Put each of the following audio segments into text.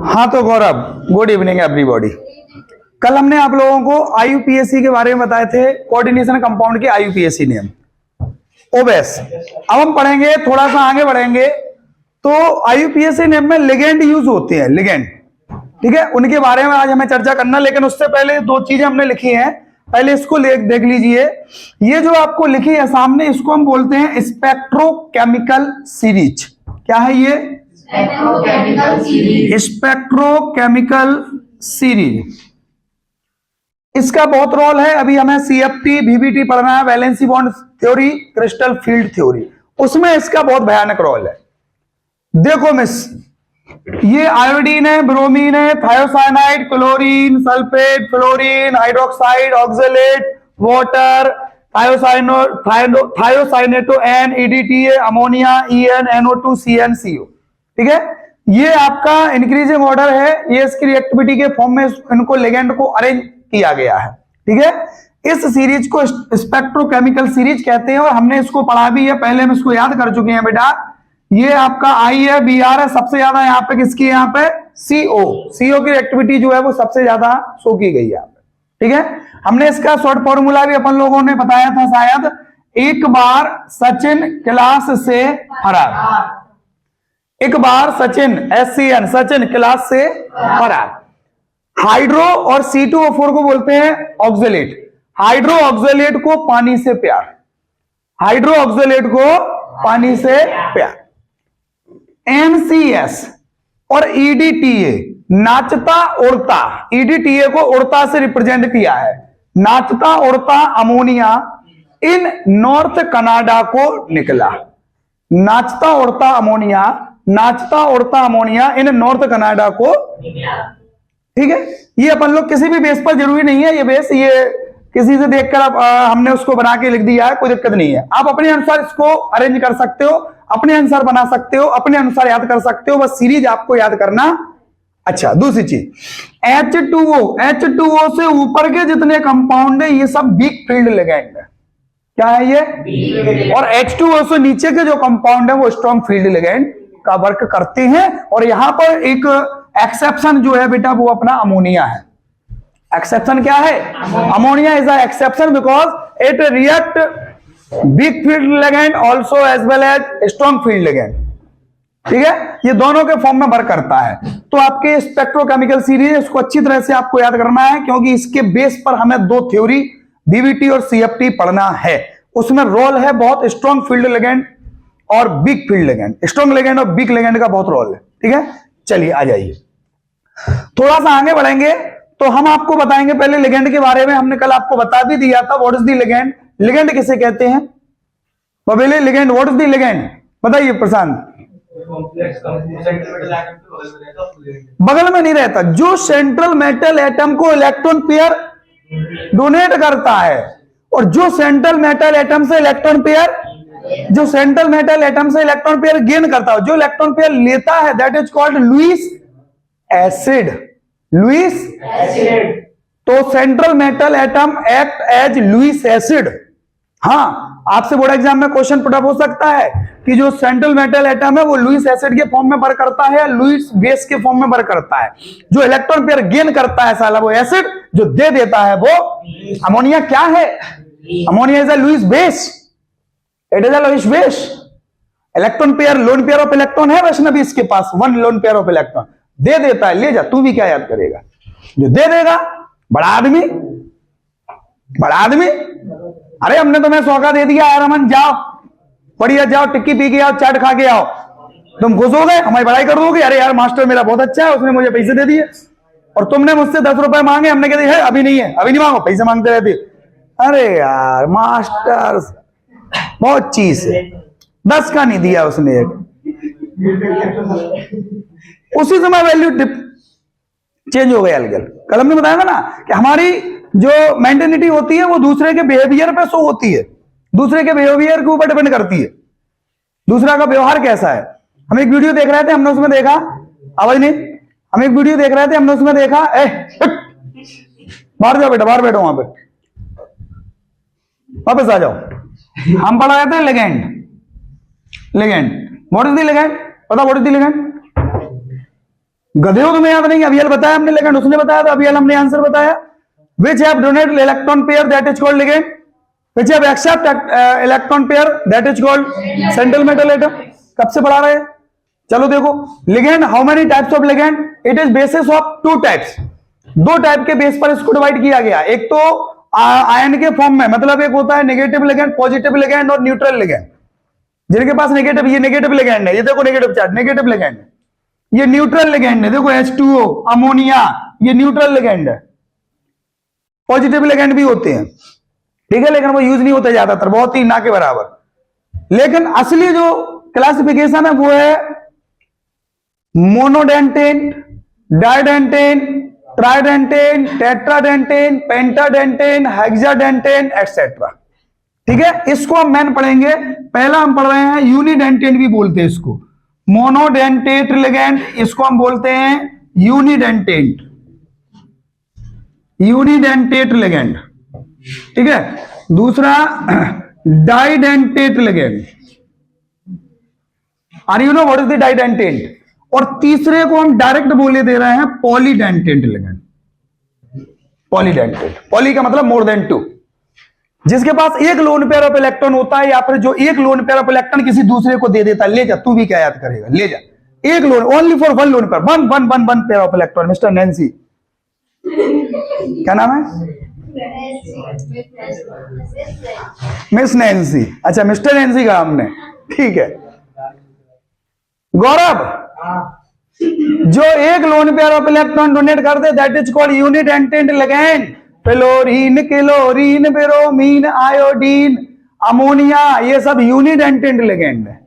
हाँ तो गौरव, good evening everybody. कल हमने आप लोगों को आईयूपीएसी के बारे में बताए थे, कोऑर्डिनेशन कंपाउंड के आईयूपीएसी नेम ओबेस। अब हम पढ़ेंगे, थोड़ा सा आगे बढ़ेंगे तो आईयूपीएसी नेम में लिगेंड यूज होते हैं, लिगेंड, ठीक है, उनके बारे में आज हमें चर्चा करना। लेकिन उससे पहले दो चीजें हमने लिखी हैं, पहले इसको देख लीजिए। ये जो आपको लिखी है सामने, इसको हम बोलते हैं स्पेक्ट्रोकेमिकल सीरीज। क्या है ये? Spectrochemical series. इसका बहुत रोल है। अभी हमें सीएफटी वीबीटी पढ़ना है, valency bond theory, crystal field theory, उसमें इसका बहुत भयानक रोल है। देखो मिस, ये आयोडीन है, ब्रोमीन है, thiocyanide, chlorine, sulphate, fluorine, hydroxide, oxalate, water, thiocyanato N, EDTA, ammonia, EN, NO2, CN, CO, ठीक है। ये आपका इंक्रीजिंग ऑर्डर है, ये इसकी रिएक्टिविटी के फॉर्म में इनको लिगेंड को अरेंज किया गया है, ठीक है। इस सीरीज को स्पेक्ट्रोकेमिकल सीरीज कहते हैं और हमने इसको पढ़ा भी है, पहले हम इसको याद कर चुके हैं बेटा। ये आपका आई है, BR है, सबसे ज्यादा यहाँ पे किसकी है? यहाँ पे CO की एक्टिविटी जो है वो सबसे ज्यादा शो की गई है यहाँ पे, ठीक है। हमने इसका शॉर्ट फॉर्मूला भी अपन लोगों ने बताया था शायद, एक बार सचिन क्लास से फरार, एक बार सचिन SCN, सचिन क्लास से फरार। हाइड्रो और C2O4 को बोलते हैं ऑक्सलेट। हाइड्रो ऑक्सलेट को पानी से प्यार, हाइड्रो ऑक्सलेट को पानी से प्यार। NCS और EDTA, नाचता उड़ता, EDTA को उड़ता से रिप्रेजेंट किया है, नाचता उड़ता अमोनिया इन नॉर्थ कनाडा को निकला। नाचता उड़ता अमोनिया, नाचता उड़ता अमोनिया इन नॉर्थ कनाडा को, ठीक है। ये अपन लोग किसी भी बेस पर, जरूरी नहीं है ये बेस, ये किसी से देखकर आप हमने उसको बना के लिख दिया है, कोई दिक्कत नहीं है। आप अपने अनुसार इसको अरेंज कर सकते हो, अपने अनुसार बना सकते हो, अपने अनुसार याद कर सकते हो, बस सीरीज आपको याद करना। अच्छा, दूसरी चीज H2O से ऊपर के जितने कंपाउंड है ये सब वीक फील्ड लिगेंड है। क्या है ये? और H2O से नीचे के जो कंपाउंड है वो स्ट्रॉन्ग फील्ड लिगेंड का वर्क करते हैं। और यहां पर एक एक्सेप्शन जो है बेटा वो अपना अमोनिया है। एक्सेप्शन क्या है? Ammonia is a exception because it react weak field ligand also as well as strong field ligand, ठीक है। ये दोनों के फॉर्म में वर्क करता है। तो आपके स्पेक्ट्रोकेमिकल सीरीज, इसको अच्छी तरह से आपको याद करना है क्योंकि इसके बेस पर हमें दो थ्योरी बीवीटी और CFT पढ़ना है। उसमें रोल है बहुत स्ट्रॉन्ग फील्ड लिगेंड और week field ligand, strong ligand और वीक लिगेंड का बहुत रोल है, ठीक है। चलिए आ जाइए, थोड़ा सा आगे बढ़ेंगे तो हम आपको बताएंगे पहले लिगेंड के बारे में। हमने कल आपको बता भी दिया था what is the ligand, ligand किसे कहते हैं बबेले, ligand what is the ligand बताइए प्रशांत। बगल में नहीं रहता, जो सेंट्रल मेटल एटम को इलेक्ट्रॉन पेयर डोनेट करता है और जो सेंट्रल मेटल एटम से इलेक्ट्रॉन पेयर, जो सेंट्रल मेटल एटम से इलेक्ट्रॉन पेयर गेन करता है, जो इलेक्ट्रॉन पेयर लेता है, that is called Lewis acid. Lewis acid. तो central metal atom act as Lewis acid. हाँ, आपसे बोर्ड एग्जाम में क्वेश्चन पुट अप हो सकता है कि जो सेंट्रल मेटल एटम है वो लुईस एसिड के फॉर्म में वर्क करता है या लुईस बेस के फॉर्म में वर्क करता है। जो इलेक्ट्रॉन पेयर गेन करता है साला वो एसिड, जो दे देता है वो अमोनिया। क्या है? Ammonia is a Lewis base, it is a Lewis base. Electron pair, lone pair of electron है वैष्णवी इसके पास, one lone pair of electron दे देता है, ले जा, तू भी क्या याद करेगा, जो दे देगा बड़ा आदमी, बड़ा आदमी। अरे हमने तुम्हें सौगा दे दिया, यार अमन जाओ बढ़िया, जाओ टिक्की पी के आओ, चाट खा के आओ, तुम खुश हो गए, हमारी बड़ाई कर दोगे, अरे यार मास्टर मेरा बहुत अच्छा है, उसने मुझे पैसे दे दिए। और तुमने मुझसे 10 रुपए मांगे, हमने कह दिया अभी नहीं है, अभी नहीं मांगो, पैसे मांगते रहते। अरे यार मास्टर बहुत चीज है, 10 का नहीं दिया उसने, उसी समय वैल्यू चेंज हो गया। अलगल कल हमने बताया था ना कि हमारी जो मेंटेनिटी होती है वो दूसरे के बिहेवियर पे शो होती है, दूसरे के बिहेवियर के ऊपर डिपेंड करती है, दूसरा का व्यवहार कैसा है। हम एक वीडियो देख रहे थे, हमने उसमें देखा, आवाज नहीं, हम एक वीडियो देख रहे थे, हमने उसमें देखा, बाहर जाओ बेटा, बाहर बैठो, वहां पे वापस आ जाओ। हम पढ़ा रहे थे ligand, ligand what is the ligand, पता व्हाट इज द लिगेंड? गधे हो तुम्हें याद नहीं? अभियल बताया हमने लिगेंड, उसने बताया था, अभियल हमने आंसर बताया। Which have donate electron pair that is called ligand, which have accept electron pair that is called central metal atom. कब से पढ़ा रहे हैं? चलो देखो, ligand, how many types of ligand? It is basis of two types, दो type के base पर इसको डिवाइड किया गया। एक तो आयन के फॉर्म में, मतलब एक होता है नेगेटिव लिगेंड, पॉजिटिव लिगेंड और न्यूट्रल लिगेंड। जिनके पास नेगेटिव, ये नेगेटिव लिगेंड है, ये देखो नेगेटिव चार्ज, नेगेटिव लिगेंड। ये न्यूट्रल लिगेंड है, देखो H2O, अमोनिया, ये न्यूट्रल लिगेंड है। पॉजिटिव लिगेंड भी होते हैं, ठीक है, लेकिन वो यूज नहीं होते ज्यादातर, बहुत ही ना के बराबर। लेकिन असली जो क्लासिफिकेशन है वो है मोनोडेंटेन, डाइडेंटेन, ट्राइडेंटेन, टेट्राडेंटेन, पेंटाडेंटेन, हेक्साडेंटेन एक्सेट्रा। ठीक है, इसको हम मैन पढ़ेंगे। पहला हम पढ़ रहे हैं यूनिडेंटेन भी बोलते हैं इसको, मोनोडेंटेट लिगेंड, इसको हम बोलते हैं यूनिडेंटेट, यूनिडेंटेट लिगेंड। ठीक है, दूसरा didentate ligand, are you know what is the didentate? और तीसरे को हम डायरेक्ट बोले दे रहे हैं पॉलीडेंटेट लिगेंड। पॉलीडेंटेट, पॉली का मतलब मोर देन टू, जिसके पास एक लोन पेयर ऑफ इलेक्ट्रॉन होता है, या फिर जो एक लोन पेयर ऑफ इलेक्ट्रॉन किसी दूसरे को दे देता है। ले जा, तू भी क्या याद करेगा, ले जा, एक lone, only for one lone pair, one one one one pair of electron. Mister Nancy, क्या नाम है? मिस नैन्सी, अच्छा मिस्टर नैन्सी का हमने, ठीक है। गौरव, जो एक lone pair of electron donate कर दे that is called unidentate ligand. Fluorine, chlorine, bromine, iodine, ammonia, ये सब यूनिडेंटेट लिगेंड है।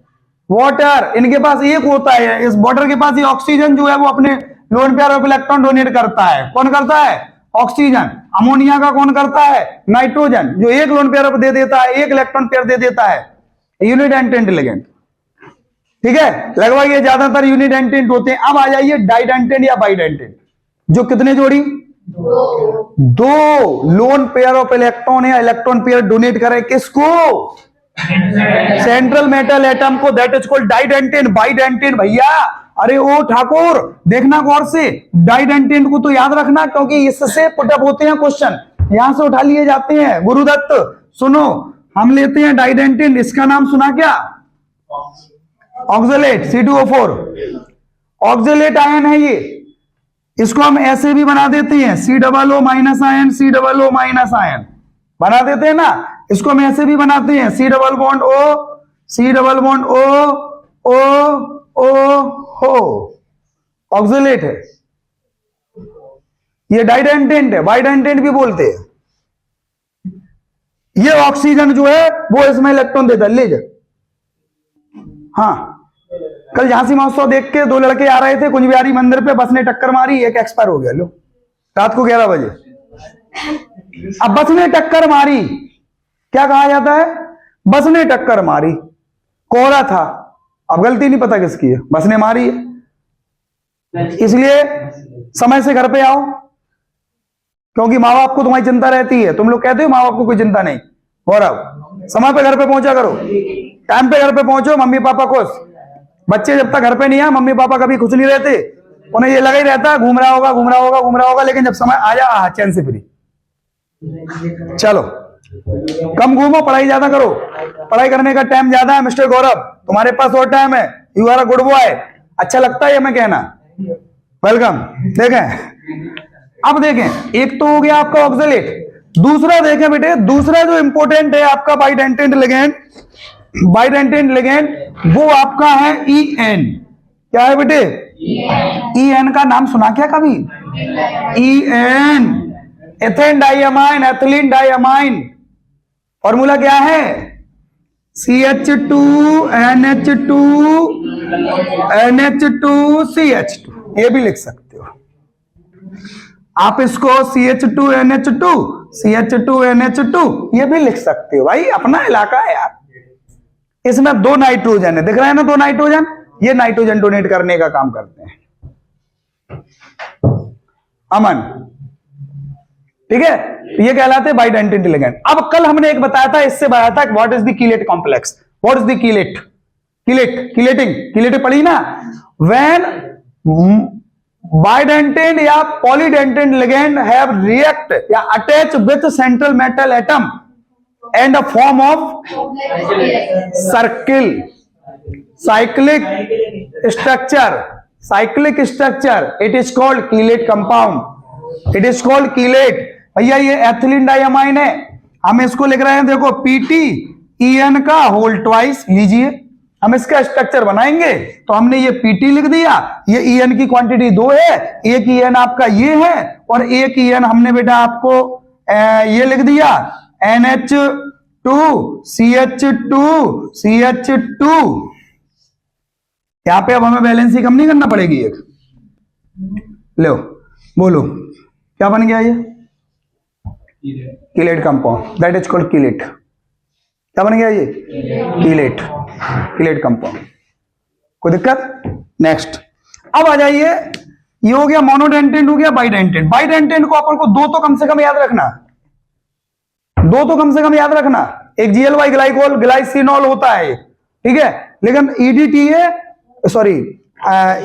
वाटर, इनके पास एक होता है, इस वाटर के पास ये ऑक्सीजन जो है वो अपने loan pair of electron donate करता है। कौन करता है? ऑक्सीजन। अमोनिया का कौन करता है? नाइट्रोजन, जो एक लोन पेयर ऑफ दे देता है, एक इलेक्ट्रॉन पेयर दे देता है, यूनिडेंटेट लिगेंड। ठीक है, लगभग ये ज्यादातर यूनिडेंटेट होते हैं। अब आ जाइए डाइडेंटेट या बाइडेंटेट, जो कितने जोड़ी? दो लोन पेयर ऑफ इलेक्ट्रॉन या इलेक्ट्रॉन पेयर डोनेट करे, किसको? सेंट्रल मेटल एटम को, दैट इज कॉल्ड डाइडेंटेट। बाइडेंटेट भैया, अरे ओ ठाकुर, देखना गौर से, डाइडेंटेट को तो याद रखना, क्योंकि इससे पुटअप होते हैं क्वेश्चन, यहां से उठा लिए जाते हैं। गुरुदत्त सुनो, हम लेते हैं डाइडेंटेट, इसका नाम सुना क्या? ऑक्सलेट, C2O4, ऑक्सलेट आयन है ये। इसको हम ऐसे भी बना देते हैं, COO- आयन, COO- आयन बना देते हैं ना। इसको हम ऐसे भी बनाते हैं, C double bond O, O, oxalate है। ये डाइडेंटेट है, बाइडेंटेट भी बोलते हैं। ये ऑक्सीजन जो है वो इसमें इलेक्ट्रॉन देता है, ले जा। हाँ, कल झांसी महोत्सव देख के दो लड़के आ रहे थे कुंज बिहारी मंदिर पे, बस ने टक्कर मारी, एक एक्सपायर हो गया। लो, रात को 11 बजे। अब बस ने टक्कर मारी, क्या कहा जाता है? बस ने टक्कर मारी, कोहरा था, अब गलती नहीं पता किसकी है, बस ने मारी है। इसलिए समय से घर पे आओ, क्योंकि माँ बाप को तुम्हारी चिंता रहती है। तुम लोग कहते हो माँ बाप को कोई चिंता नहीं, गौरव समय पे घर पे पहुंचा करो, टाइम पे घर पे पहुंचो, मम्मी पापा खुश। बच्चे जब तक घर पे नहीं आए, मम्मी पापा कभी खुश नहीं रहते, उन्हें ये लगा ही रहता है घूम रहा होगा, घूम रहा होगा, घूम रहा होगा, लेकिन जब समय आ जा चैन से फ्री। चलो कम घूमो, पढ़ाई ज्यादा करो, पढ़ाई करने का टाइम ज्यादा है। मिस्टर गौरव, तुम्हारे पास और टाइम है, you are a good boy. अच्छा लगता है ये मैं कहना, वेलकम। देखें, अब देखें, एक तो हो गया आपका ऑक्सलेट, दूसरा देखें बेटे, दूसरा जो इंपॉर्टेंट है आपका बाइडेंटेट लिगेंड, बाइडेंटेट लिगेंड वो आपका है EN। क्या है बेटे? EN का नाम सुना क्या कभी? EN, ethane diamine, ethylene diamine. Formula क्या है? CH2 NH2 NH2 CH2, ये भी लिख सकते हो आप इसको, CH2 NH2 CH2 NH2, ये भी लिख सकते हो भाई, अपना इलाका है यार। इसमें दो नाइट्रोजन है, दिख रहा है ना, दो नाइट्रोजन, ये नाइट्रोजन डोनेट करने का काम करते हैं। अमन, ठीक है, ये कहलाते हैं बाइडेंटेट लिगेंड। अब कल हमने एक बताया था, इससे बताया था what is the chelate complex. What is the chelate? Chelating पढ़ी ना, व्हेन बाइडेंटेन या पॉलीडेंटेन लिगेंड हैव रिएक्ट या attach with central metal atom and a form of circle cyclic structure it is called chelate compound, it is called chelate. भैया ये ethylene diamine है, हम इसको लिख रहे हैं देखो PTEN का होल ट्वाइस लीजिए, हम इसका स्ट्रक्चर बनाएंगे तो हमने ये PT लिख दिया, ये EN की क्वांटिटी 2 है, एक EN आपका ये है और एक EN हमने बेटा आपको ये लिख दिया NH2CH2 यहां पे अब हमें बैलेंसी कम नहीं करना पड़ेगी। एक लो बोलो क्या बन गया ये chelate compound, that is called chelate. क्या बन गया ये कीलेट कंपाउंड। कोई दिक्कत? नेक्स्ट अब आ जाइए, ये हो गया मोनोडेंटेन, हो गया बाइडेंटेन। बाइडेंटेन को अपन को दो तो कम से कम याद रखना, दो तो कम से कम याद रखना, एक GLY ग्लाइकोल ग्लाइसिनॉल होता है ठीक है, लेकिन EDTA सॉरी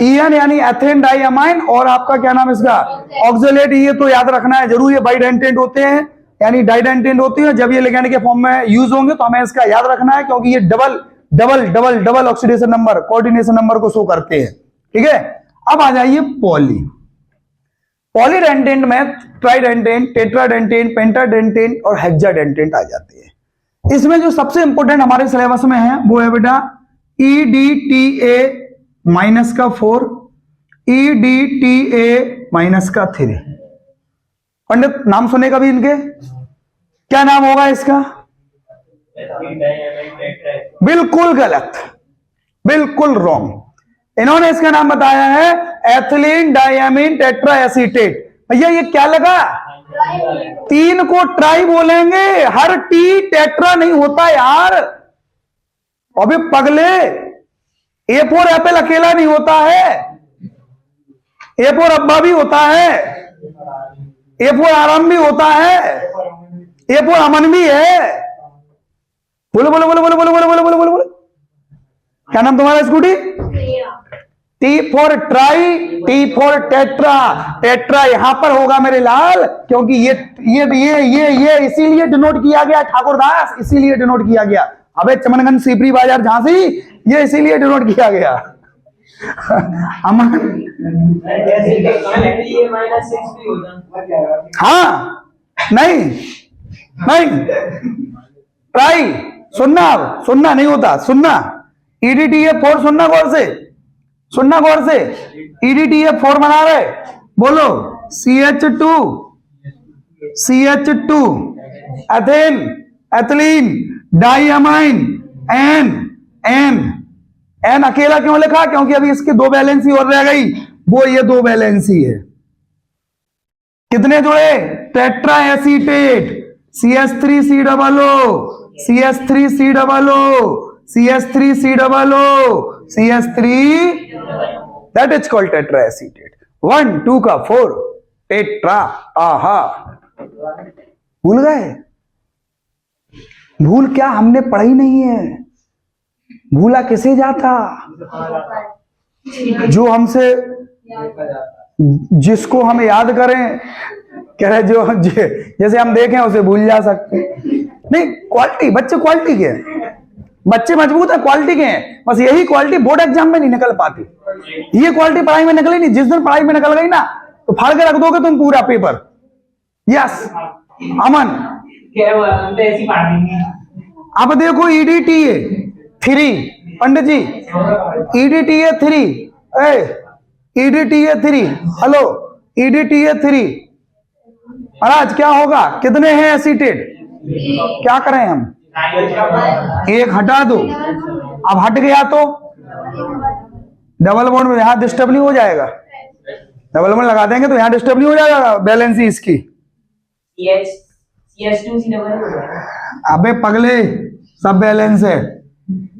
EN यानी एथिलीन डाइअमाइन और आपका क्या नाम इसका ऑक्सलेट, ये तो याद रखना है जरूर, ये बाइडेंटेन होते हैं यानी डाइडेंटेन होती है। जब ये लिगेंड के फॉर्म में यूज होंगे तो हमें इसका याद रखना है क्योंकि ये double double double double oxidation number coordination number को शो करते हैं ठीक है। अब आ जाइए पॉलीडेंटेन में ट्राइडेंटेन, टेट्राडेंटेन, पेंटाडेंटेन और हेक्साडेंटेन आ जाते हैं। इसमें जो सबसे इंपॉर्टेंट हमारे सिलेबस में है वो है बेटा EDTA -4, EDTA -3। पंडित नाम सुने कभी इनके? क्या नाम होगा इसका? बिल्कुल गलत, बिल्कुल रॉन्ग। इन्होंने इसका नाम बताया है एथिलीन डाइअमीन टेट्रा एसीटेट। भैया ये क्या लगा? 3 को ट्राई बोलेंगे, हर टी टेट्रा नहीं होता यार। अबे पगले, A4 एप्पल अकेला नहीं होता है, A4 अब्बा भी होता है, A4 आराम भी होता है, A4 अमन भी है। बोलो बोलो बोलो बोलो बोलो बोलो बोलो बोलो बोलो, क्या नाम तुम्हारा scooty? T for try, T for tetra. Tetra यहां पर होगा मेरे लाल, क्योंकि ये इसीलिए डिनोट किया गया ठाकुरदास, इसीलिए डिनोट किया गया। अबे चमनगंज सीपरी बाजार झांसी, ये इसीलिए डिनोट किया गया। अमन हाँ नहीं नहीं ट्राई सुनना नहीं होता, सुनना EDTA 4 सुनना गौर से, सुनना गौर से। EDTA 4 बना रहे, बोलो CH2 एथिलीन डाइअमाइन एन अकेला क्यों लिखा? क्योंकि अभी इसकी 2 बैलेंसी और रह गई, वो ये 2 बैलेंसी है। कितने जुड़े? Tetra acetate CH3COO that is called tetra acetate. 1 2 का 4 टेट्रा। आहा भूल गए? भूल क्या, हमने पढ़ा ही नहीं है। भूला किसे जाता? जो हमसे, जिसको हम याद करें, कह रहे जो जैसे हम देखें उसे भूल जा सकते नहीं। क्वालिटी, बच्चे क्वालिटी के हैं, बच्चे मजबूत है, क्वालिटी के हैं। बस यही क्वालिटी बोर्ड एग्जाम में नहीं निकल पाती। ये क्वालिटी पढ़ाई में निकली नहीं, जिस दिन पढ़ाई में निकल गई ना तो फाड़ के रख दोगे तुम पूरा पेपर। यस अमन, अब देखो EDTA 3 पंडित जी, EDTA 3 EDTA 3 हेलो EDTA 3 महाराज क्या होगा? कितने हैं एसीटेट? क्या करें हम? एक हटा दो, अब हट गया तो डबल बॉन्ड में यहां डिस्टर्ब नहीं हो जाएगा? डबल बॉन्ड लगा देंगे तो यहां डिस्टर्ब नहीं हो जाएगा बैलेंसी इसकी। अबे पगले, सब बैलेंस है,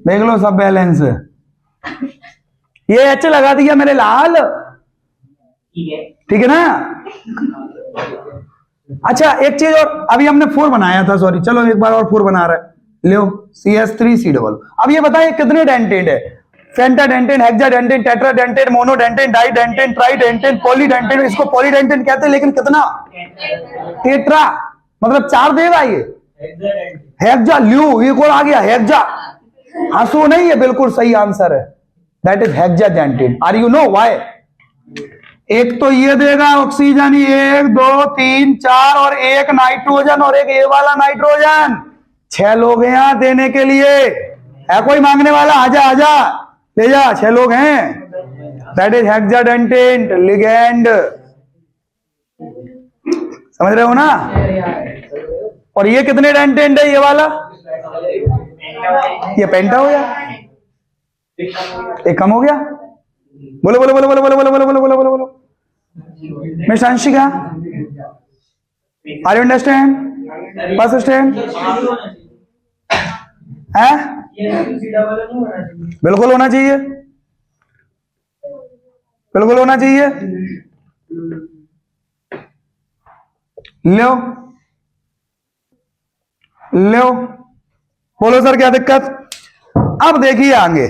देख लो सब बैलेंस है। ये H लगा दिया मेरे लाल, ठीक है ना? अच्छा एक चीज और, अभी हमने 4 बनाया था, सॉरी, चलो एक बार और 4 बना रहे, लो CH3C डबल। अब ये बताइए कितने डेंटेड है? फेंटाडेंटेन, हेक्साडेंटेन, टेट्राडेंटेन, मोनोडेंटेन, डाइडेंटेन, ट्राइडेंटेन, पॉलीडेंटेन। इसको पॉलीडेंटेन कहते हैं, लेकिन कितना? टेट्रा, मतलब 4 देगा ये। हेक्सा ल्यू, ये कौन आ गया? हेक्सा, हंसो नहीं, ये बिल्कुल सही आंसर है। That is hexadentate. Are you know why? एक तो ये देगा ऑक्सीजन, 1 2 3 4, और एक नाइट्रोजन, और एक ये वाला नाइट्रोजन। 6 लोग हैं यहां देने के लिए। है कोई मांगने वाला? आजा आजा, ले जा, 6 लोग हैं। That is hexadentate ligand. समझ रहे हो ना? और ये कितने डेंटेंट है ये वाला? ये पेंटा हो गया, एक कम हो गया। बोलो बोलो बोलो बोलो बोलो बोलो बोलो बोलो बोलो बोलो बोलो। Mister Anshika, are you understand? बस स्टैंड है, बिल्कुल होना चाहिए, बिल्कुल होना चाहिए। लो लो, बोलो सर क्या दिक्कत? अब देखिए आगे,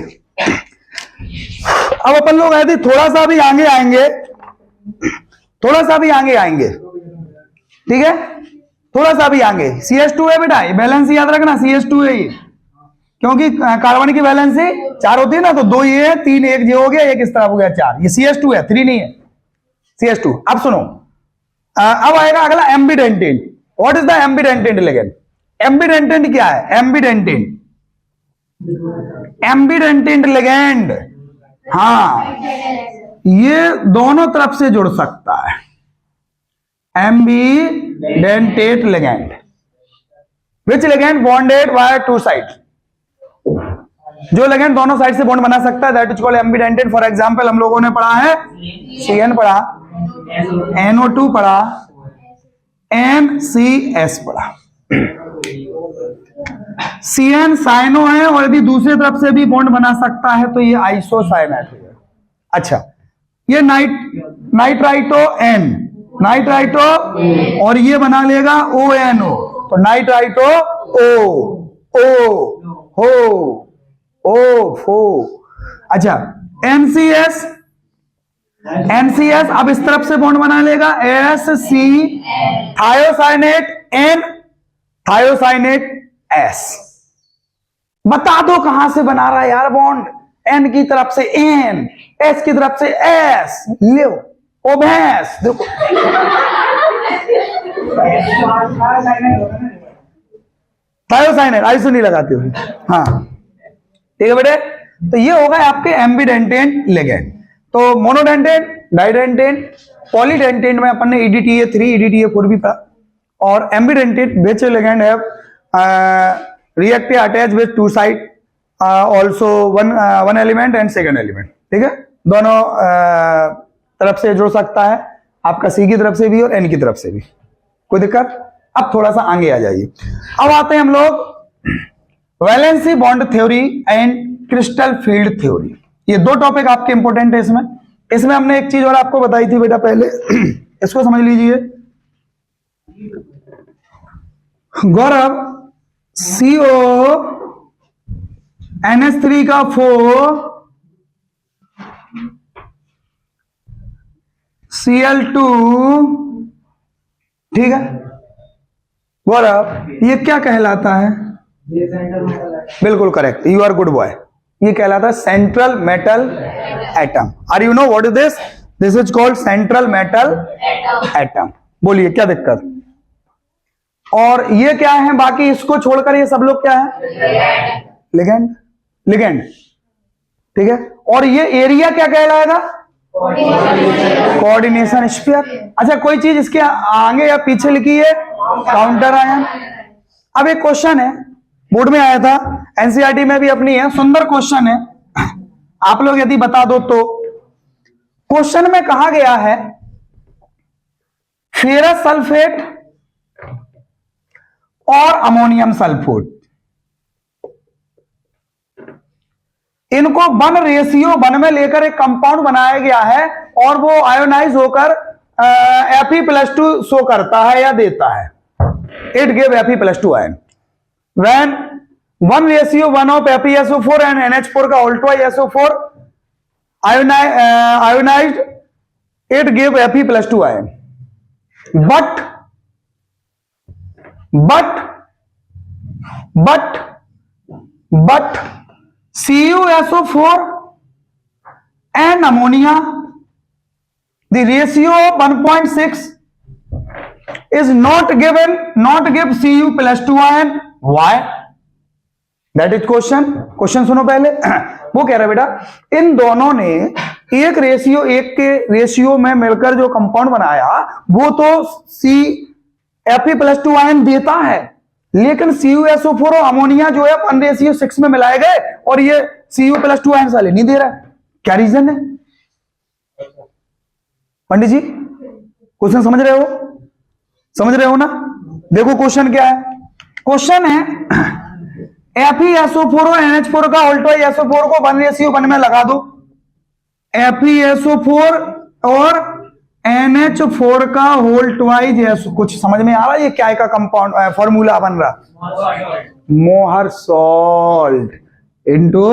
अब अपन लोग ऐसे थोड़ा सा भी आगे आएंगे, थोड़ा सा भी आगे आएंगे, ठीक है? थोड़ा सा भी आगे। CH2 है बेटा, बैलेंस याद रखना, CH2 है ये, क्योंकि कार्बन की वैलेंसी 4 होती है ना, तो 2 ये है, 3 एक ये हो गया, एक इस तरफ हो गया 4। ये CH2 है, 3 नहीं है, CH2। अब सुनो, अब आएगा अगला ambidentate. What is the ambidentate ligand? Ambidentate क्या है? एम्बिडेंटेन, एम्बिडेंटेन लिगेंड, हाँ, ये दोनों तरफ से जुड़ सकता है। Ambidentate ligand, which ligand bonded by 2 sides. जो लिगेंड दोनों साइड से बॉन्ड बना सकता है, that is called ambidentate. For example हम लोगों ने पढ़ा है CN पढ़ा, NO2 पढ़ा, NCS पढ़ा। CN साइनो है, और यदि दूसरी तरफ से भी बॉन्ड बना सकता है तो ये आइसोसाइनेट है। अच्छा, ये नाइट्राइटो N, नाइट्राइटो, और ये बना लेगा ONO, तो नाइट्राइटो हो। अच्छा, NCS, अब इस तरफ से बॉन्ड बना लेगा SC, thiocyanate N, thiocyanate S। बता दो कहां से बना रहा है यार बॉन्ड? N की तरफ से N, S की तरफ से S। ले ओ भैंस, देखो थायोसाइनेट, आइसो नहीं लगाते हो, हाँ ठीक है बेटे। तो ये होगा आपके एम्बिडेंटेन लिगेंड। तो मोनोडेंटेन, डाइडेंटेन, पॉलीडेंटेन में अपन ने EDTA3, EDTA4 भी पढ़ा। और एम्बिडेंटेन विच लिगेंड है reactive attached with 2 side, also one element and second element, ठीक है? दोनों तरफ से जुड़ सकता है, आपका C की तरफ से भी और N की तरफ से भी। कोई दिक्कत? अब थोड़ा सा आगे आ जाइए। अब आते हैं हम लोग valency bond theory and crystal field theory. ये 2 टॉपिक आपके इंपॉर्टेंट है इसमें हमने एक चीज और आपको बताई थी बेटा पहले, इसको समझ लीजिए। गौरव, CO NH3 का 4 Cl2, ठीक है गौरव, ये क्या कहलाता है? बिल्कुल correct, you are good boy. ये कहलाता है central metal atom. Are you know what is this? This is called central metal atom. बोलिए क्या दिक्कत? और ये क्या है? बाकी इसको छोड़कर ये सब लोग क्या है? लिगेंड, लिगेंड, ठीक है। और ये एरिया क्या कहलाएगा? Coordination sphere. अच्छा, कोई चीज इसके आगे या पीछे लिखी है? Counter ion. अब एक क्वेश्चन है, बोर्ड में आया था, एनसीईआरटी में भी अपनी है, सुंदर क्वेश्चन है, आप लोग यदि बता दो तो। क्वेश्चन में कहा गया है फेरस सल्फेट और अमोनियम सल्फेट, इनको 1 रेशियो 1 में लेकर एक कंपाउंड बनाया गया है और वो आयोनाइज होकर Fe+2 शो करता है या देता है। It give Fe+2 ion. When 1:1 of FeSO4 and NH4 का whole twice SO4 ionised, it give Fe+2 ion. but CuSO4 and ammonia, the ratio of 1.6 is not give Cu+2 ion. Why? That is question सुनो पहले। वो कह रहा है बेटा इन दोनों ने एक के रेशियो में मिलकर जो कंपाउंड बनाया वो तो Fe+2 आयन देता है, लेकिन CuSO4 और अमोनिया जो है 1:6 में मिलाए गए और ये Cu+2 आयन साले नहीं दे रहा है। क्या रीजन है पंडित जी? क्वेश्चन समझ रहे हो ना? देखो क्वेश्चन क्या है। क्वेश्चन है FeSO4 और NH4 का होल ट्वाइस SO4 को 1:1 में लगा दो। FeSO4 और NH4 का होल ट्वाइस, कुछ समझ में आ रहा है ये क्या का कंपाउंड फॉर्मूला बन रहा? मोहर सॉल्ट इंटू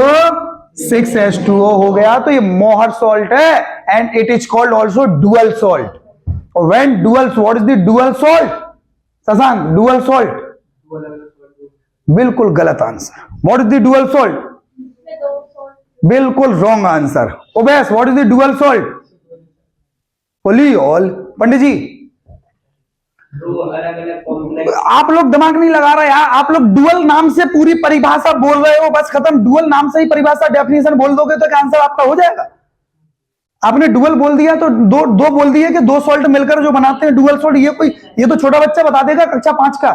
6H2O हो गया, तो ये मोहर सॉल्ट है and it is called also dual salt. और when dual, what is the dual salt? Shashank, dual salt बिल्कुल गलत answer. What is the dual salt? बिल्कुल रॉन्ग आंसर। ओबेस, what is the dual salt? पोलियोल। पंडित जी आप लोग दिमाग नहीं लगा रहे यार, आप लोग डुअल नाम से पूरी परिभाषा बोल रहे हो, बस खत्म। डुअल नाम से ही परिभाषा डेफिनेशन बोल दोगे तो क्या आंसर आपका हो जाएगा? आपने डुअल बोल दिया तो दो बोल दिए कि दो सॉल्ट मिलकर जो बनाते हैं डुअल सॉल्ट। ये तो छोटा बच्चा बता देगा कक्षा 5 का।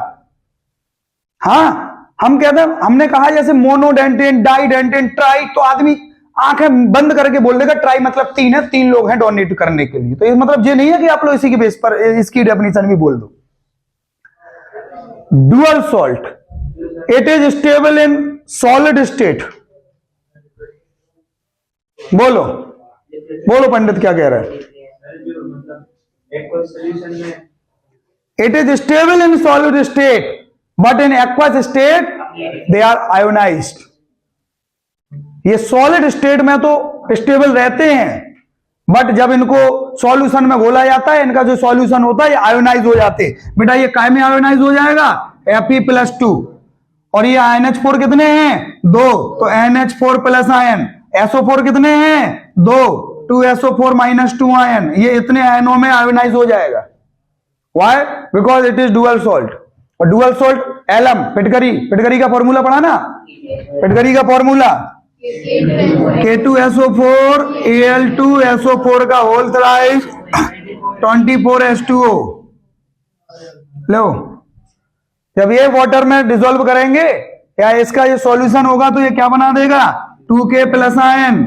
हाँ, हम कहते हैं, हमने कहा जैसे मोनोडेंटेन, डाइडेंटेन, ट्राई, तो आदमी आंखें बंद करके बोल देगा ट्राई मतलब 3 है, 3 लोग हैं डोनेट करने के लिए। तो ये मतलब ये नहीं है कि आप लोग इसी के बेस पर इसकी डेफिनेशन भी बोल दो। Dual salt, it is stable in solid state. बोलो पंडित क्या कह रहा है? It is stable in solid state but in aqueous state they are ionised. ये सॉलिड स्टेट में तो स्टेबल रहते हैं, बट जब इनको सॉल्यूशन में घोला जाता है, इनका जो सॉल्यूशन होता है ये आयोनाइज हो जाते हैं। बेटा ये काय में आयोनाइज हो जाएगा? Fe+2। और ये NH4 कितने हैं? 2, तो NH4 प्लस आयन। SO4 कितने हैं? 2, 2SO4-2 आयन। ये इतने आयनों में आयोनाइज हो जाएगा। Why? Because it is dual salt। और डुअल सॉल्ट एलम, फिटकरी का फॉर्मूला पढ़ा ना? फिटकरी का फॉर्मूला K2SO4 Al2SO4 का होल ट्वाइस 24H2O। लो, जब ये वाटर में डिसॉल्व करेंगे या इसका ये सॉल्यूशन होगा तो ये क्या बना देगा? 2K plus ion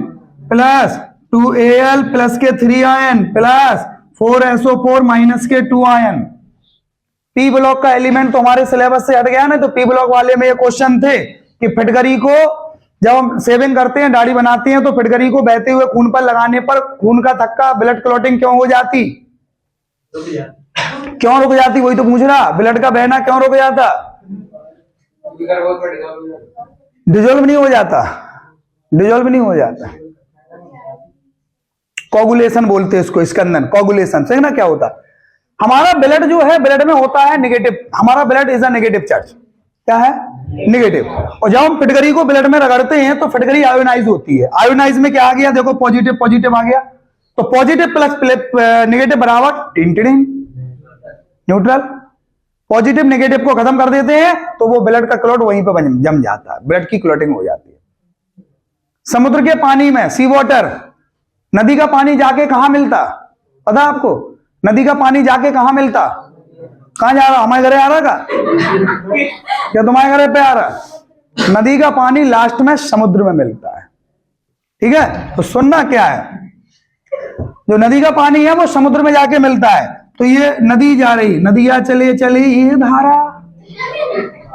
plus 2Al plus के 3 आयन प्लस 4SO4 माइनस के 2 आयन। पी ब्लॉक का एलिमेंट तो हमारे सिलेबस से हट गया ना। तो पी ब्लॉक वाले में ये क्वेश्चन थे कि फिटकरी को जब हम सेविंग करते हैं, दाढ़ी बनाते हैं, तो फिटकरी को बहते हुए खून पर लगाने पर खून का थक्का, ब्लड क्लॉटिंग क्यों हो जाती? क्यों रुक जाती? वही तो पूछ रहा, ब्लड का बहना क्यों रुक जाता? डिजोल्व नहीं हो जाता। कोगुलेशन बोलते हैं इसको, स्कंदन, कोगुलेशन। सही ना? क्या होता? हमारा ब्लड जो है, ब्लड में होता है नेगेटिव। हमारा blood is a negative charge. क्या है? नेगेटिव। और जब हम फिटकरी को ब्लड में रगड़ते हैं तो फिटकरी आयोनाइज होती है। आयोनाइज में क्या आ गया? देखो पॉजिटिव आ गया। तो पॉजिटिव प्लस नेगेटिव बराबर न्यूट्रल। पॉजिटिव नेगेटिव को खत्म कर देते हैं तो वो ब्लड का क्लॉट वहीं पर जम जाता है, ब्लड की क्लॉटिंग हो जाती है। समुद्र के पानी में सी वाटर, नदी का पानी जाके कहां मिलता? पता आपको? नदी का पानी जाके कहां मिलता? कहां जा रहा? हमारे घरे आ रहा का? क्या तुम्हारे घरे पे आ रहा? नदी का पानी लास्ट में समुद्र में मिलता है। ठीक है? तो सुनना क्या है, जो नदी का पानी है वो समुद्र में जाके मिलता है। तो ये नदी जा रही, नदियां चले चले ये धारा,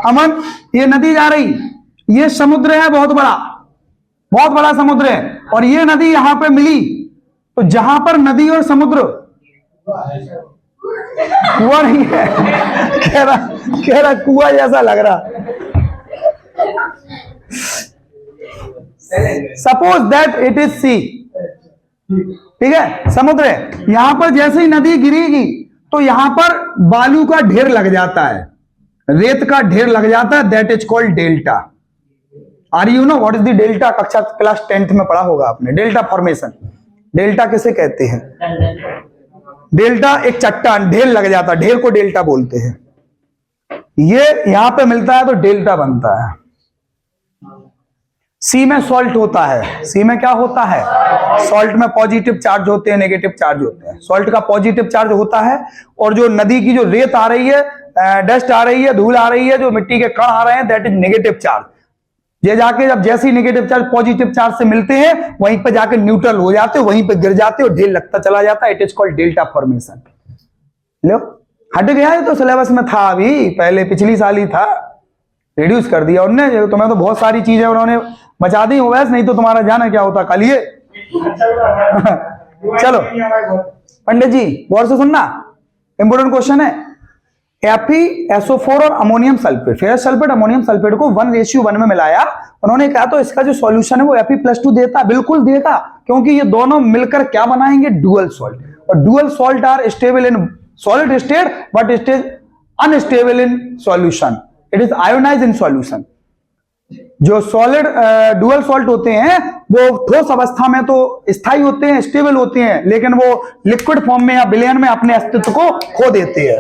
अमन ये नदी जा रही, ये समुद्र है बहुत बड़ा समुद्र है। और ये नदी यहां पे मिली, तो जहां पर नदी और समुद्र, कुआं नहीं है, कह रहा कुआं जैसा लग रहा। Suppose that it is sea, ठीक है, समुद्र है। यहां पर जैसे ही नदी गिरेगी तो यहां पर बालू का ढेर लग जाता है, रेत का ढेर लग जाता है, that is called delta. Are you know what is the delta? कक्षा क्लास 10th में पढ़ा होगा आपने, डेल्टा फॉर्मेशन। डेल्टा किसे कहते हैं? डेल्टा एक चट्टान, ढेर लग जाता है, ढेर को डेल्टा बोलते हैं। ये यहां पे मिलता है तो डेल्टा बनता है। सी में सॉल्ट होता है, सी में क्या होता है? सॉल्ट में पॉजिटिव चार्ज होते हैं, नेगेटिव चार्ज होते हैं। सॉल्ट का पॉजिटिव चार्ज होता है, और जो नदी की जो रेत आ रही है, डस्ट आ रही है, धूल आ रही है, जो मिट्टी के कण आ रहे हैं, दैट इज नेगेटिव चार्ज। ये जाके जब जैसे ही नेगेटिव चार्ज पॉजिटिव चार्ज से मिलते हैं, वहीं पे जाके न्यूट्रल हो जाते हैं, वहीं पे गिर जाते हैं और ढेर लगता चला जाता है। It is called delta formation. लो, हट गया है तो सिलेबस में था, अभी पहले पिछली साल ही था, रिड्यूस कर दिया उन्होंने। तुम्हें तो बहुत सारी चीजें उन्होंने बचा दी वैसे, नहीं तो तुम्हारा जाना क्या होता कल ये। चलो पंडित जी गौर से सुनना, इंपोर्टेंट क्वेश्चन है। FeSO4 और ammonium sulphate, ferrous sulphate ammonium sulphate को 1:1 में मिलाया। उन्होंने कहा तो इसका जो सॉल्यूशन है वो Fe+2 देता, बिल्कुल देगा, क्योंकि ये दोनों मिलकर क्या बनाएंगे? Dual salt. और dual salt are stable in solid state but it is unstable in solution, it is ionize in solution. जो सॉलिड डुअल सॉल्ट होते हैं वो ठोस अवस्था में तो स्थायी होते हैं, स्टेबल होते हैं, लेकिन वो लिक्विड फॉर्म में या विलयन में अपने अस्तित्व को खो देते हैं,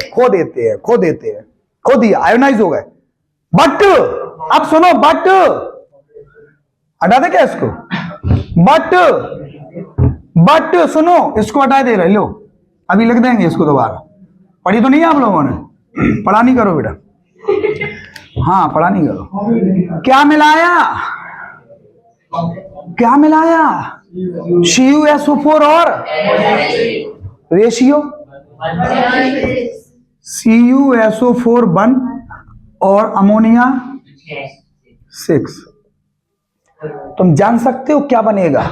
खो दिया, आयोनाइज हो गए। बट अब सुनो, बट हटा दे क्या इसको? बट सुनो, इसको हटा दे रहे, लो अभी लिख देंगे इसको दोबारा। पढ़ी तो नहीं है आप लोगों ने? पढ़ा नहीं करो बेटा, हाँ पढ़ा नहीं करो। क्या मिलाया? CuSO4 और रेशियो CuSO4 1 और अमोनिया 6। तुम जान सकते हो क्या बनेगा?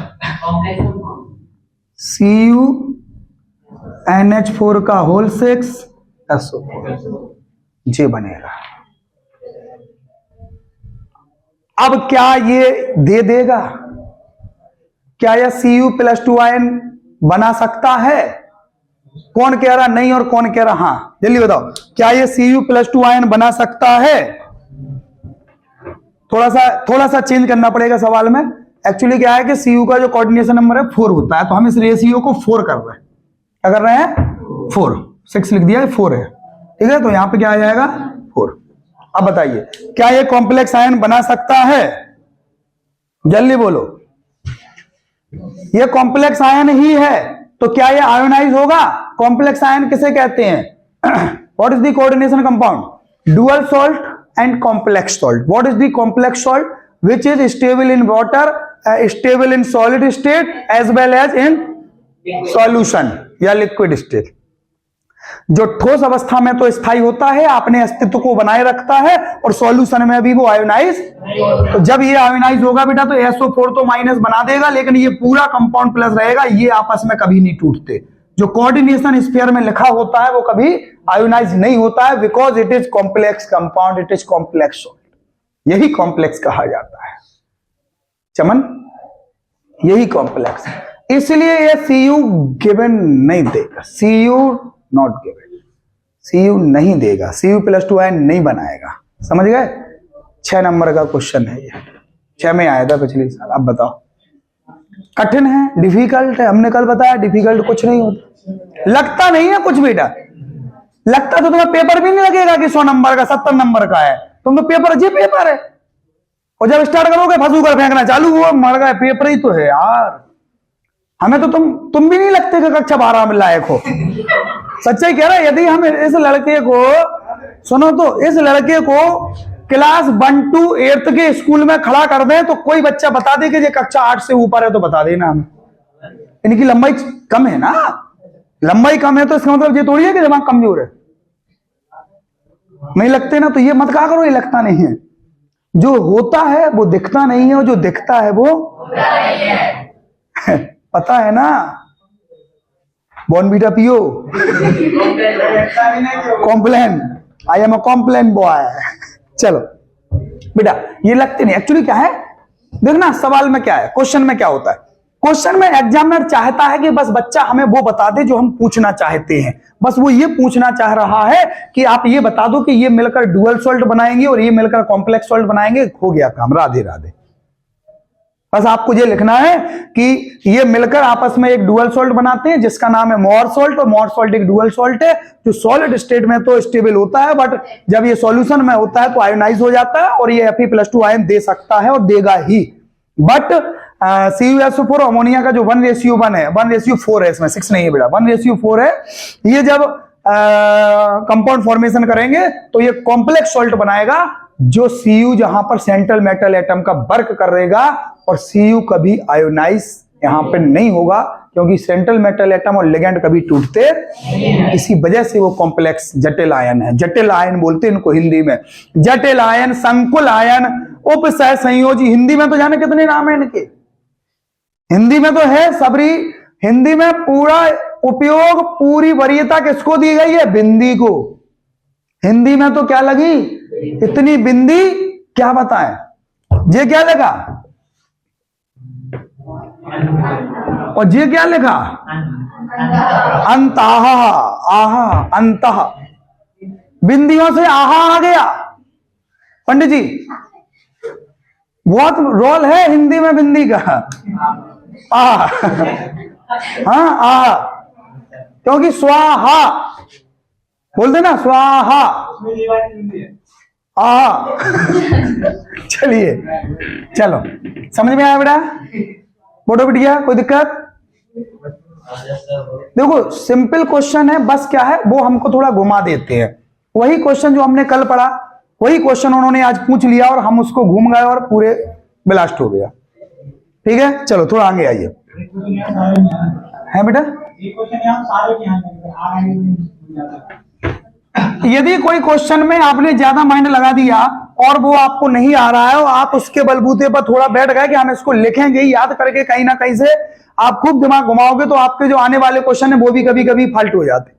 CuNH4 का होल 6 SO4 जे बनेगा। अब क्या ये दे देगा? क्या यह Cu+2 आयन बना सकता है? कौन कह रहा नहीं और कौन कह रहा हाँ? जल्दी बताओ, क्या ये Cu+2 आयन बना सकता है? थोड़ा सा चेंज करना पड़ेगा सवाल में। एक्चुअली क्या है कि Cu का जो कोऑर्डिनेशन नंबर है 4 होता है, तो हम इस रेशियो को 4 कर रहे हैं। क्या कर रहे हैं? 4, 6 लिख दिया, 4 है, ठीक है। तो यहां पे क्या आ जाएगा? 4। अब बताइए, क्या ये कॉम्प्लेक्स आयन बना सकता है? जल्दी बोलो। ये कॉम्प्लेक्स आयन ही है, तो क्या ये आयोनाइज होगा? कॉम्प्लेक्स आयन किसे कहते हैं? What is the coordination compound? Dual salt and complex salt. What is the complex salt? Which is stable in water, stable in solid state as well as in solution या liquid state. जो ठोस अवस्था में तो स्थायी होता है, अपने अस्तित्व को बनाए रखता है, और सॉल्यूशन में भी वो आयोनाइज। तो जब ये आयोनाइज होगा बेटा तो SO4 तो माइनस बना देगा, लेकिन ये पूरा कंपाउंड प्लस रहेगा, ये आपस में कभी नहीं टूटते। जो कोऑर्डिनेशन स्फीयर में लिखा होता है वो कभी आयोनाइज नहीं होता है, because it is complex compound, it is complex salt. यही कॉम्प्लेक्स कहा जाता है चमन, यही कॉम्प्लेक्स। इसलिए ये Cu गिवन नहीं देगा, Cu नॉट गिवन, Cu नहीं देगा, Cu+2 आयन नहीं बनाएगा। समझ गए? 6 नंबर का क्वेश्चन है ये, 6 में आया था पिछले साल। अब बताओ, कठिन है, डिफिकल्ट है? हमने कल बताया डिफिकल्ट कुछ नहीं होता, लगता नहीं है कुछ बेटा। लगता तो तुम्हें पेपर भी नहीं लगेगा कि 100 नंबर का 70 नंबर का है, तुम तो पेपर जी पेपर है, और जब स्टार्ट करोगे फंसू कर फेंकना चालू हुआ, मर गए, पेपर ही तो है यार। हमें तो तुम भी नहीं लगते कि कक्षा 12 में लायक हो। सच्चाई कह रहा है, यदि हम इस लड़के को, सुनो तो, इस लड़के को क्लास 1 to 8 के स्कूल में खड़ा कर दें तो कोई बच्चा बता दे कि ये कक्षा 8 से ऊपर है तो बता देना हमें। इनकी लंबाई कम है ना, लंबाई कम है तो इसका मतलब ये थोड़ी है कि दिमाग कमजोर है। नहीं लगते ना, तो ये मत कहा करो ये लगता नहीं है। जो होता है वो दिखता नहीं है, और जो दिखता है वो पता है ना। बॉर्नवीटा पियो, Complan, I am a Complan boy. चलो बेटा ये लगते नहीं। एक्चुअली क्या है, देखना सवाल में क्या है, क्वेश्चन में क्या होता है। क्वेश्चन में एग्जामिनर चाहता है कि बस बच्चा हमें वो बता दे जो हम पूछना चाहते हैं। बस वो ये पूछना चाह रहा है कि आप ये बता दो कि ये मिलकर डुअल सॉल्ट बनाएंगे और ये मिलकर कॉम्प्लेक्स सॉल्ट बनाएंगे, हो गया काम, राधे राधे। बस आपको ये लिखना है कि ये मिलकर आपस में एक डुअल सॉल्ट बनाते हैं जिसका नाम है मोर सॉल्ट, और मोर सॉल्ट एक डुअल सॉल्ट है जो सॉलिड स्टेट में तो स्टेबल होता है, बट जब ये सॉल्यूशन में होता है तो आयोनाइज हो जाता है और ये Fe+2 आयन दे सकता है और देगा ही। बट CuSO4 अमोनिया का जो 1:1 है, 1:4 है, इसमें 6 नहीं है बेटा, 1:4 है। ये जब कंपाउंड फॉर्मेशन करेंगे तो ये कॉम्प्लेक्स सॉल्ट बनाएगा जो Cu जहां पर सेंट्रल मेटल एटम का वर्क करेगा, और Cu कभी आयोनाइज यहां पे नहीं होगा क्योंकि सेंट्रल मेटल एटम और लिगेंड कभी टूटते, इसी वजह से वो कॉम्प्लेक्स जटिल आयन है। जटिल आयन बोलते हैं इनको हिंदी में, जटिल आयन, संकुल आयन, उपसह संयोजी। हिंदी में तो जाने कितने नाम है इनके, हिंदी में तो है सबरी। हिंदी में पूरा उपयोग, पूरी वरीयता किसको दी गई है, बिंदी को। हिंदी में तो क्या लगी, इतनी बिंदी, क्या बताएं, ये क्या लगा और ये क्या लिखा, अंतः, आहा, अंतः, बिंदियों से आहा आ गया। पंडित जी बहुत रोल है हिंदी में बिंदी का, आ हाँ आ, क्योंकि स्वाहा बोलते ना, स्वाहा आ। चलिए चलो, समझ में आया बेटा, बोलो बिटिया, कोई दिक्कत? देखो सिंपल क्वेश्चन है, बस क्या है वो हमको थोड़ा घुमा देते हैं। वही क्वेश्चन जो हमने कल पढ़ा, वही क्वेश्चन उन्होंने आज पूछ लिया और हम उसको घूम गए और पूरे ब्लास्ट हो गया। ठीक है, चलो थोड़ा आगे आइए। है बेटा, यदि कोई क्वेश्चन में आपने ज्यादा माइंड लगा दिया और वो आपको नहीं आ रहा है और आप उसके बलबूते पर थोड़ा बैठ गए कि हम इसको लिखेंगे याद करके, कहीं ना कहीं से आप खूब दिमाग घुमाओगे तो आपके जो आने वाले क्वेश्चन है वो भी कभी कभी फाल्ट हो जाते।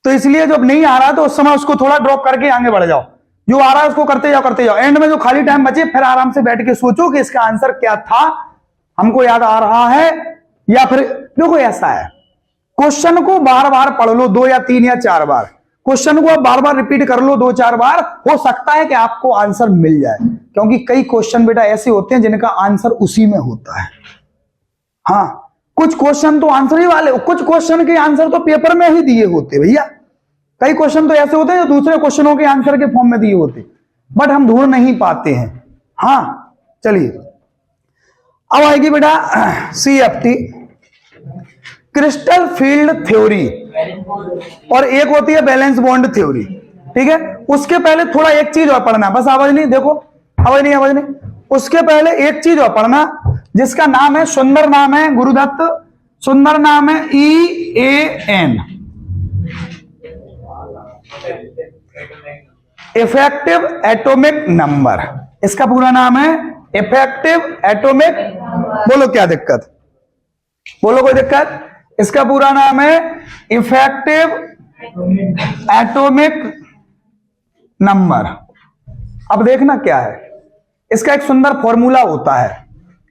तो इसलिए जब नहीं आ रहा तो उस समय उसको थोड़ा ड्रॉप करके आगे बढ़ जाओ, जो आ रहा है उसको करते जाओ। एंड में जो खाली टाइम बचे फिर आराम से बैठ के सोचो कि इसका आंसर क्या था, हमको याद आ रहा है या फिर। देखो ऐसा है, क्वेश्चन को बार बार पढ़ लो, 2 या 3 या 4 बार क्वेश्चन को आप बार बार रिपीट कर लो, 2-4 बार, हो सकता है कि आपको आंसर मिल जाए। क्योंकि कई क्वेश्चन बेटा ऐसे होते हैं जिनका आंसर उसी में होता है। हाँ, कुछ क्वेश्चन तो आंसर ही वाले, कुछ क्वेश्चन के आंसर तो पेपर में ही दिए होते भैया। कई क्वेश्चन तो ऐसे होते हैं जो दूसरे क्वेश्चनों के आंसर के फॉर्म में दिए होते, बट हम ढूंढ नहीं पाते हैं। हाँ चलिए, अब आएगी बेटा CFT, क्रिस्टल फील्ड थ्योरी, और एक होती है बैलेंस बॉन्ड थ्योरी। ठीक है, उसके पहले थोड़ा एक चीज और पढ़ना, बस आवाज नहीं, देखो आवाज नहीं, उसके पहले एक चीज और पढ़ना जिसका नाम है, सुंदर नाम है गुरुदत्त, सुंदर नाम है EAN, इफेक्टिव एटॉमिक नंबर। इसका पूरा नाम है इफेक्टिव एटॉमिक, बोलो क्या दिक्कत, बोलो कोई दिक्कत? इसका पूरा नाम है इफेक्टिव एटॉमिक नंबर। अब देखना क्या है, इसका एक सुंदर फॉर्मूला होता है,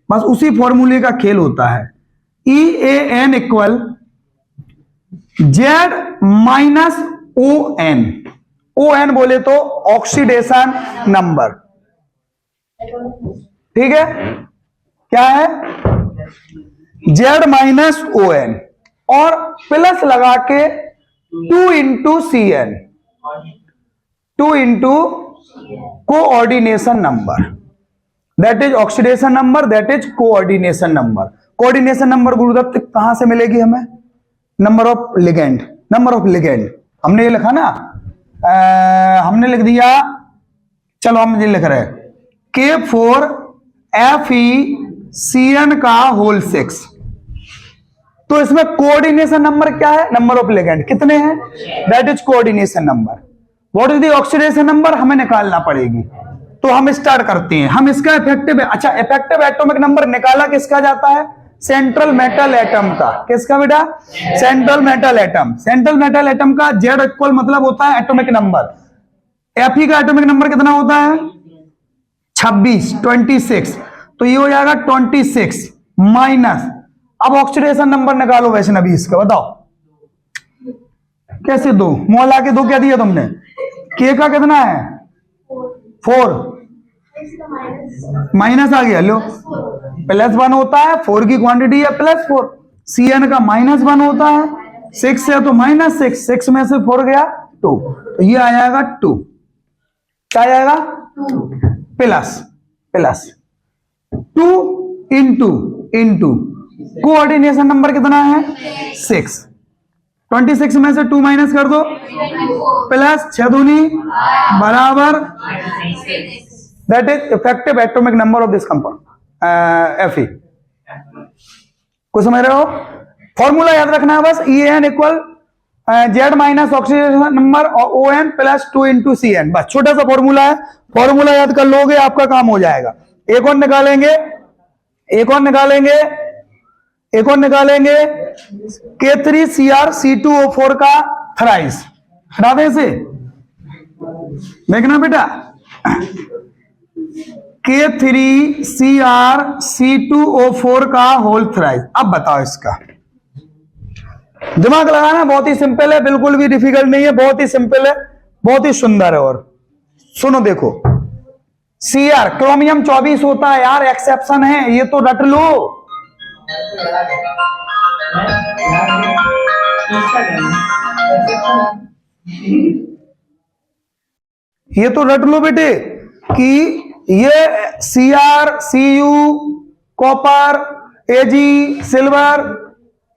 बस उसी फॉर्मूले का खेल होता है। EAN इक्वल Z-ON, ON बोले तो ऑक्सीडेशन नंबर। ठीक है, क्या है, Z-ON और प्लस लगा के 2 × CN, 2 × coordination number, that is oxidation number, that is coordination number. Coordination number Gurudutt कहां से मिलेगी हमें, number of ligand, number of ligand हमने ये लिखा ना, हमने लिख दिया, चलो हम ये लिख रहे हैं K4FeCN का होल 6। तो इसमें कोऑर्डिनेशन नंबर क्या है, नंबर ऑफ लिगेंड कितने हैं, that is coordination number. What is the oxidation number, हमें निकालना पड़ेगी। तो हम स्टार्ट करते हैं, हम इसका इफेक्टिव, अच्छा इफेक्टिव एटॉमिक नंबर निकाला किसका जाता है, सेंट्रल मेटल एटम का। किसका बेटा, central metal atom. Central metal atom का Z इक्वल मतलब होता है एटॉमिक नंबर। Fe का एटॉमिक नंबर कितना होता है, 26, 26, तो ये हो जाएगा 26 माइनस, अब ऑक्सीडेशन नंबर निकालो वैष्णवी इसका, बताओ कैसे दो, मोल आके दो क्या दिया तुमने, के का कितना है 4, माइनस आ गया, लो +1 होता है, 4 की क्वांटिटी है +4, Cn का -1 होता है, 6 है तो -6, 6 में से 4 गया 2, तो ये आ जाएगा 2, क्या आ जाएगा प्लस 2 इंटू कोऑर्डिनेशन नंबर कितना है 6, 26 में से 2 माइनस कर दो, प्लस 6 दूनी बराबर, that is effective atomic number of this compound Fe। कुछ समझ रहे हो, फॉर्मूला याद रखना है बस, En equal Z minus oxidation number ON plus 2 into Cn, बस छोटा सा फॉर्मूला है, फॉर्मूला याद कर लोगे आपका काम हो जाएगा। एक और निकालेंगे K3CrC2O4 का थ्राइस, हटा दें इसे, देखना बेटा, K3CrC2O4 का होल थ्राइस। अब बताओ इसका, दिमाग लगाना, बहुत ही सिंपल है, बिल्कुल भी डिफिकल्ट नहीं है, बहुत ही सिंपल है, बहुत ही सुंदर है। और सुनो देखो, Cr क्रोमियम 24 होता है यार, एक्सेप्शन है, ये तो रट लो, ये तो रट लो बेटे कि ये Cr, Cu, copper, Ag, silver,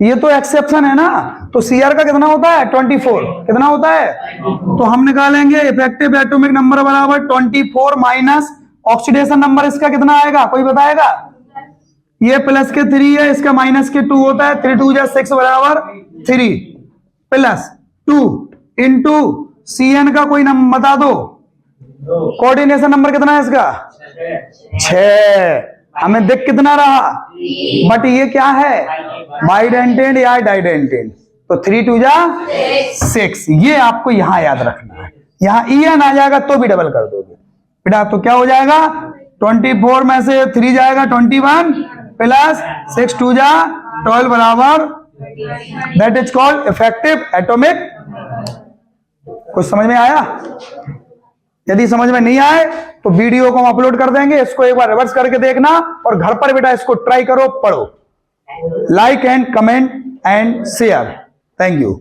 ये तो एक्सेप्शन है ना, तो Cr का कितना होता है 24, कितना होता है, तो हम निकालेंगे इफेक्टिव एटॉमिक नंबर बराबर 24 माइनस ऑक्सीडेशन नंबर इसका कितना आएगा, कोई बताएगा, ये प्लस के 3 है, इसका माइनस के 2 होता है, 3 2 6 बराबर 3 प्लस 2 इंटू Cn का कोई नंबर बता दो, कोऑर्डिनेशन नंबर कितना है इसका 6, हमें दिख कितना रहा, बट ये क्या है बाइडेंटेड या डाइडेंटेड, तो 3 2 6, ये आपको यहां याद रखना है, यहां En आ जाएगा तो भी डबल कर दोगे बेटा, तो क्या हो जाएगा 24 में से 3 जाएगा 21 प्लस 6 2 12 बराबर, that is called effective atomic. कुछ समझ में आया, यदि समझ में नहीं आए तो वीडियो को हम अपलोड कर देंगे, इसको एक बार रिवर्स करके देखना और घर पर बेटा इसको ट्राई करो, पढ़ो, like and comment and share, thank you.